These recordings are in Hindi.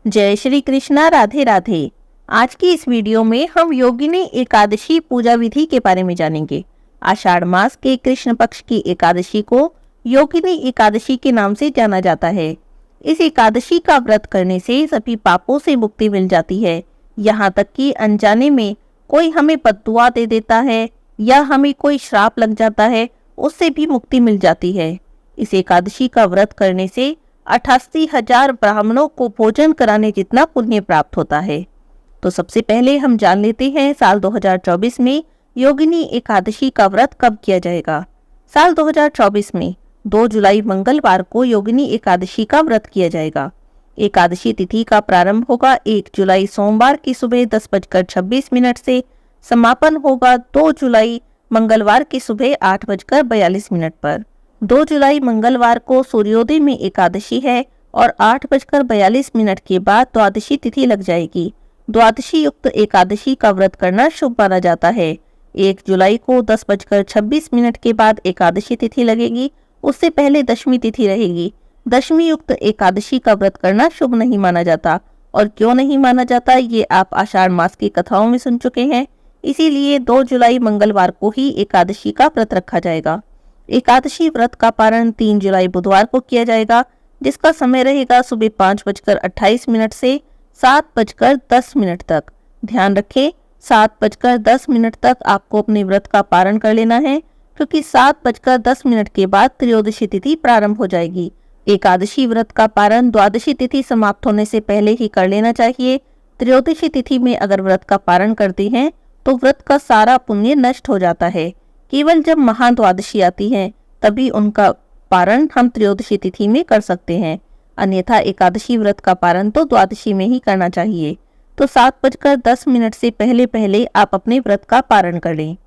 जय श्री कृष्णा। राधे राधे। आज की इस वीडियो में हम योगिनी एकादशी पूजा विधि के बारे में जानेंगे। आषाढ़ मास के कृष्ण पक्ष की एकादशी को योगिनी एकादशी के नाम से जाना जाता है। इस एकादशी का व्रत करने से सभी पापों से मुक्ति मिल जाती है। यहाँ तक कि अनजाने में कोई हमें बद्दुआ दे देता है या हमें कोई श्राप लग जाता है, उससे भी मुक्ति मिल जाती है। इस एकादशी का व्रत करने से 88,000 ब्राह्मणों को भोजन कराने जितना पुण्य प्राप्त होता है। तो सबसे पहले हम जान लेते हैं साल 2024 में योगिनी एकादशी का व्रत कब किया जाएगा। साल 2024 में 2 जुलाई मंगलवार को योगिनी एकादशी का व्रत किया जाएगा। एकादशी तिथि का प्रारंभ होगा 1 जुलाई सोमवार की सुबह 10:26 से, समापन होगा 2 जुलाई मंगलवार की सुबह 8:42 पर। 2 जुलाई मंगलवार को सूर्योदय में एकादशी है और 8:42 के बाद द्वादशी तिथि लग जाएगी। द्वादशी युक्त एकादशी का व्रत करना शुभ माना जाता है। 1 जुलाई को 10:26 के बाद एकादशी तिथि लगेगी, उससे पहले दशमी तिथि रहेगी। दशमी युक्त एकादशी का व्रत करना शुभ नहीं माना जाता। और क्यों नहीं माना जाता ये आप आषाढ़ मास की कथाओं में सुन चुके हैं। इसीलिए 2 जुलाई मंगलवार को ही एकादशी का व्रत रखा जाएगा। एकादशी व्रत का पारण 3 जुलाई बुधवार को किया जाएगा, जिसका समय रहेगा सुबह 5:28 से 7:10 तक। ध्यान रखें, 7:10 तक आपको अपने व्रत का पारण कर लेना है, क्योंकि 7:10 के बाद त्रयोदशी तिथि प्रारंभ हो जाएगी। एकादशी व्रत का पारण द्वादशी तिथि समाप्त होने से पहले ही कर लेना चाहिए। त्रयोदशी तिथि में अगर व्रत का पारण करते हैं तो व्रत का सारा पुण्य नष्ट हो जाता है। केवल जब महाद्वादशी आती है तभी उनका पारण हम त्रयोदशी तिथि में कर सकते हैं, अन्यथा एकादशी व्रत का पारण तो द्वादशी में ही करना चाहिए। तो 7:10 से पहले पहले आप अपने व्रत का पारण कर लें।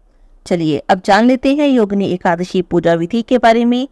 चलिए अब जान लेते हैं योगिनी एकादशी पूजा विधि के बारे में।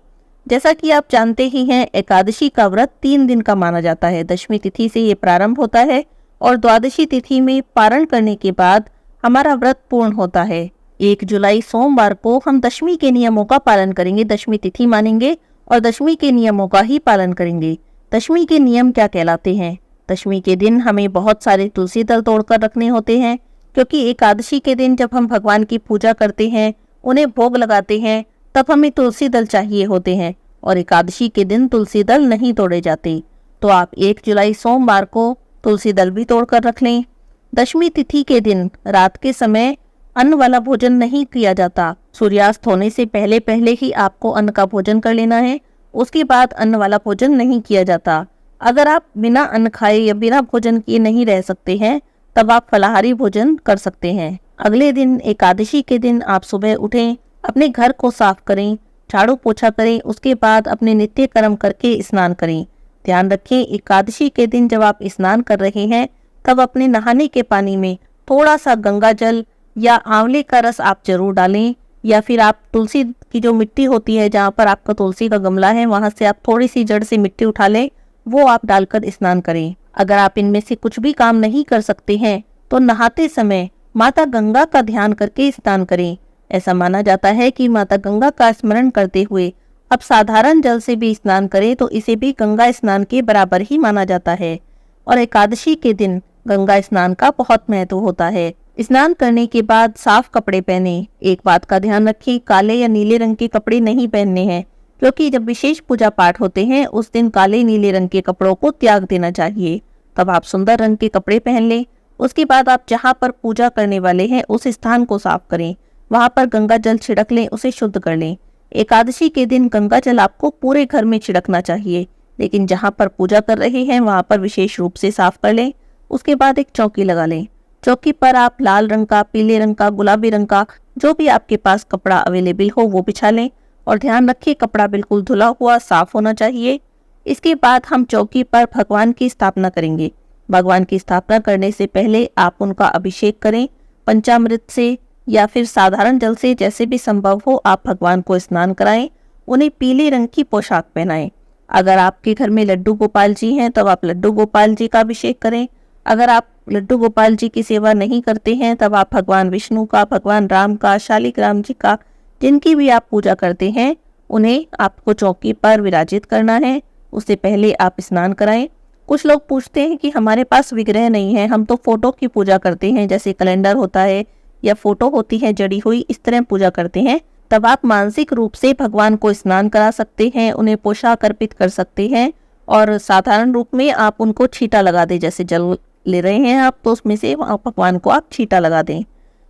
जैसा कि आप जानते ही हैं, एकादशी का व्रत 3 दिन का माना जाता है। दशमी तिथि से ये प्रारंभ होता है और द्वादशी तिथि में पारण करने के बाद हमारा व्रत पूर्ण होता है। 1 जुलाई सोमवार को हम दशमी के नियमों का पालन करेंगे, दशमी तिथि मानेंगे और दशमी के नियमों का ही पालन करेंगे। दशमी के नियम क्या कहलाते हैं? दशमी के दिन हमें बहुत सारे तुलसी दल तोड़कर रखने होते हैं, क्योंकि एकादशी के दिन जब हम भगवान की पूजा करते हैं, उन्हें भोग लगाते हैं, तब हमें तुलसी दल चाहिए होते हैं और एकादशी के दिन तुलसी दल नहीं तोड़े जाते। तो आप 1 जुलाई सोमवार को तुलसी दल भी तोड़कर रख लें। दशमी तिथि के दिन रात के समय अन्न वाला भोजन नहीं किया जाता। सूर्यास्त होने से पहले पहले ही आपको अन्न का भोजन कर लेना है, उसके बाद अन्न वाला भोजन नहीं किया जाता। अगर आप बिना अन्न खाए या बिना भोजन किए नहीं रह सकते हैं, तब आप फलाहारी भोजन कर सकते हैं। अगले दिन एकादशी के दिन आप सुबह उठें, अपने घर को साफ करें, झाड़ू पोछा करें, उसके बाद अपने नित्य कर्म करके स्नान करें। ध्यान रखें, एकादशी के दिन जब आप स्नान कर रहे हैं तब अपने नहाने के पानी में थोड़ा सा गंगा जल या आंवले का रस आप जरूर डालें, या फिर आप तुलसी की जो मिट्टी होती है, जहाँ पर आपका तुलसी का गमला है, वहां से आप थोड़ी सी जड़ से मिट्टी उठा लें, वो आप डालकर स्नान करें। अगर आप इनमें से कुछ भी काम नहीं कर सकते हैं तो नहाते समय माता गंगा का ध्यान करके स्नान करें। ऐसा माना जाता है कि माता गंगा का स्मरण करते हुए अब साधारण जल से भी स्नान करें तो इसे भी गंगा स्नान के बराबर ही माना जाता है। और एकादशी के दिन गंगा स्नान का बहुत महत्व होता है। स्नान करने के बाद साफ कपड़े पहने। एक बात का ध्यान रखें, काले या नीले रंग के कपड़े नहीं पहनने हैं, क्योंकि जब विशेष पूजा पाठ होते हैं उस दिन काले नीले रंग के कपड़ों को त्याग देना चाहिए। तब आप सुंदर रंग के कपड़े पहन लें। उसके बाद आप जहाँ पर पूजा करने वाले हैं उस स्थान को साफ करें, वहां पर गंगा जल छिड़क लें, उसे शुद्ध कर लें। एकादशी के दिन गंगा जल आपको पूरे घर में छिड़कना चाहिए, लेकिन जहाँ पर पूजा कर रहे हैं वहां पर विशेष रूप से साफ कर लें। उसके बाद एक चौकी लगा लें। चौकी पर आप लाल रंग का, पीले रंग का, गुलाबी रंग का जो भी आपके पास कपड़ा अवेलेबल हो वो बिछा लें और ध्यान रखिए कपड़ा बिल्कुल धुला हुआ साफ होना चाहिए। इसके बाद हम चौकी पर भगवान की स्थापना करेंगे। भगवान की स्थापना करने से पहले आप उनका अभिषेक करें पंचामृत से या फिर साधारण जल से, जैसे भी संभव हो आप भगवान को स्नान कराएं। उन्हें पीले रंग की पोशाक पहनाएं। अगर आपके घर में लड्डू गोपाल जी हैं तब आप लड्डू गोपाल जी का अभिषेक करें। अगर आप लड्डू गोपाल जी की सेवा नहीं करते हैं तब आप भगवान विष्णु का, भगवान राम का, शालिग्राम जी का, जिनकी भी आप पूजा करते हैं उन्हें आपको चौकी पर विराजित करना है। उससे पहले आप स्नान कराएं। कुछ लोग पूछते हैं कि हमारे पास विग्रह नहीं है, हम तो फोटो की पूजा करते हैं, जैसे कैलेंडर होता है या फोटो होती है जड़ी हुई, इस तरह पूजा करते हैं। तब आप मानसिक रूप से भगवान को स्नान करा सकते हैं, उन्हें पोशाक अर्पित कर सकते हैं और साधारण रूप में आप उनको छींटा लगा दें। जैसे जल ले रहे हैं आप, तो उसमें से भगवान को आप छींटा लगा दें।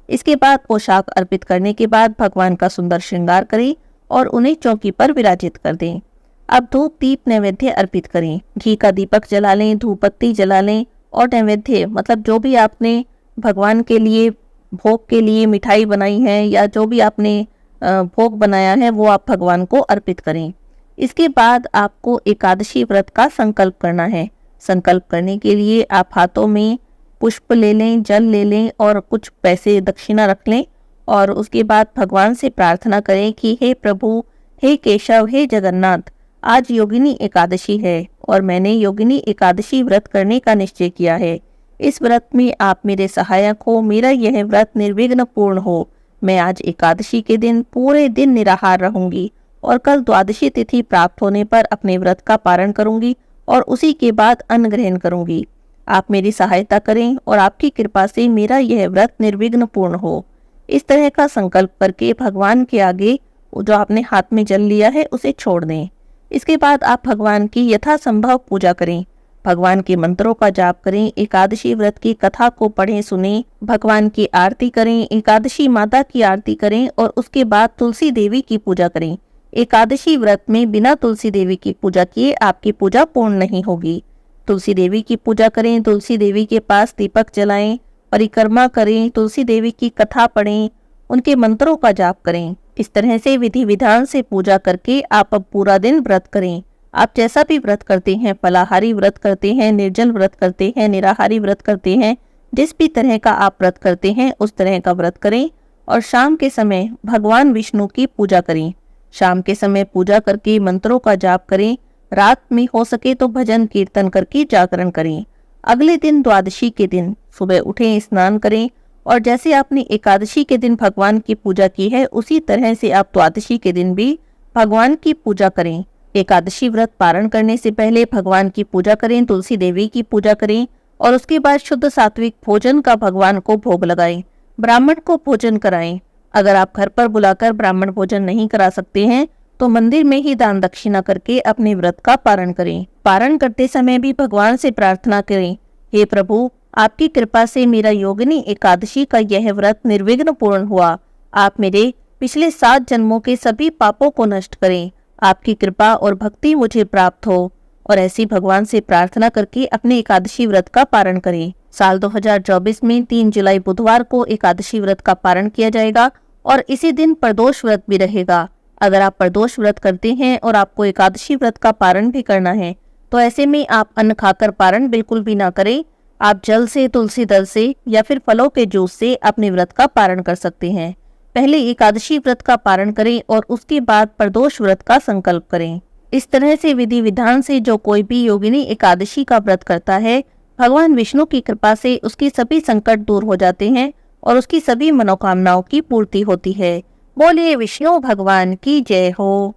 इसके बाद पोशाक अर्पित करने के बाद भगवान का सुंदर श्रृंगार करें और उन्हें चौकी पर विराजित कर दें। अब धूप दीप नैवेद्य अर्पित करें। घी का दीपक जला लें, धूप बत्ती जला लें और नैवेद्य मतलब जो भी आपने भगवान के लिए भोग के लिए मिठाई बनाई है या जो भी आपने भोग बनाया है वो आप भगवान को अर्पित करें। इसके बाद आपको एकादशी व्रत का संकल्प करना है। संकल्प करने के लिए आप हाथों में पुष्प ले लें, जल ले लें और कुछ पैसे दक्षिणा रख लें और उसके बाद भगवान से प्रार्थना करें कि हे प्रभु, हे केशव, हे जगन्नाथ, आज योगिनी एकादशी है और मैंने योगिनी एकादशी व्रत करने का निश्चय किया है। इस व्रत में आप मेरे सहायक हो, मेरा यह व्रत निर्विघ्न पूर्ण हो। मैं आज एकादशी के दिन पूरे दिन निराहार रहूंगी और कल द्वादशी तिथि प्राप्त होने पर अपने व्रत का पारण करूंगी और उसी के बाद अन्न ग्रहण करूंगी। आप मेरी सहायता करें और आपकी कृपा से मेरा यह व्रत निर्विघ्न पूर्ण हो। इस तरह का संकल्प करके भगवान के आगे जो आपने हाथ में जल लिया है उसे छोड़ दें। इसके बाद आप भगवान की यथासंभव पूजा करें, भगवान के मंत्रों का जाप करें, एकादशी व्रत की कथा को पढ़ें सुनें, भगवान की आरती करें, एकादशी माता की आरती करें और उसके बाद तुलसी देवी की पूजा करें। एकादशी व्रत में बिना तुलसी देवी की पूजा किए आपकी पूजा पूर्ण नहीं होगी। तुलसी देवी की पूजा करें, तुलसी देवी के पास दीपक जलाएं, परिक्रमा करें, तुलसी देवी की कथा पढ़ें, उनके मंत्रों का जाप करें। इस तरह से विधि विधान से पूजा करके आप अब पूरा दिन व्रत करें। आप जैसा भी व्रत करते हैं, फलाहारी व्रत करते हैं, निर्जल व्रत करते हैं, निराहारी व्रत करते हैं, जिस भी तरह का आप व्रत करते हैं उस तरह का व्रत करें और शाम के समय भगवान विष्णु की पूजा करें। शाम के समय पूजा करके मंत्रों का जाप करें। रात में हो सके तो भजन कीर्तन करके जागरण करें। अगले दिन द्वादशी के दिन सुबह उठें, स्नान करें और जैसे आपने एकादशी के दिन भगवान की पूजा की है उसी तरह से आप द्वादशी के दिन भी भगवान की पूजा करें। एकादशी व्रत पारण करने से पहले भगवान की पूजा करें, तुलसी देवी की पूजा करें और उसके बाद शुद्ध सात्विक भोजन का भगवान को भोग लगाएं। ब्राह्मण को भोजन कराएं। अगर आप घर पर बुलाकर ब्राह्मण भोजन नहीं करा सकते हैं तो मंदिर में ही दान दक्षिणा करके अपने व्रत का पारण करें। पारण करते समय भी भगवान से प्रार्थना करें, हे प्रभु, आपकी कृपा से मेरा योगिनी एकादशी का यह व्रत निर्विघ्न पूर्ण हुआ। आप मेरे पिछले 7 जन्मों के सभी पापों को नष्ट करें। आपकी कृपा और भक्ति मुझे प्राप्त हो। और ऐसी भगवान से प्रार्थना करके अपने एकादशी व्रत का पारण करें। साल 2024 में 3 जुलाई बुधवार को एकादशी व्रत का पारण किया जाएगा और इसी दिन प्रदोष व्रत भी रहेगा। अगर आप प्रदोष व्रत करते हैं और आपको एकादशी व्रत का पारण भी करना है तो ऐसे में आप अन्न खाकर पारण बिल्कुल भी ना करें। आप जल से, तुलसी दल से या फिर फलों के जूस से अपने व्रत का पारण कर सकते हैं। पहले एकादशी व्रत का पारण करें और उसके बाद प्रदोष व्रत का संकल्प करें। इस तरह से विधि विधान से जो कोई भी योगिनी एकादशी का व्रत करता है, भगवान विष्णु की कृपा से उसके सभी संकट दूर हो जाते हैं और उसकी सभी मनोकामनाओं की पूर्ति होती है। बोलिए विष्णु भगवान की जय हो।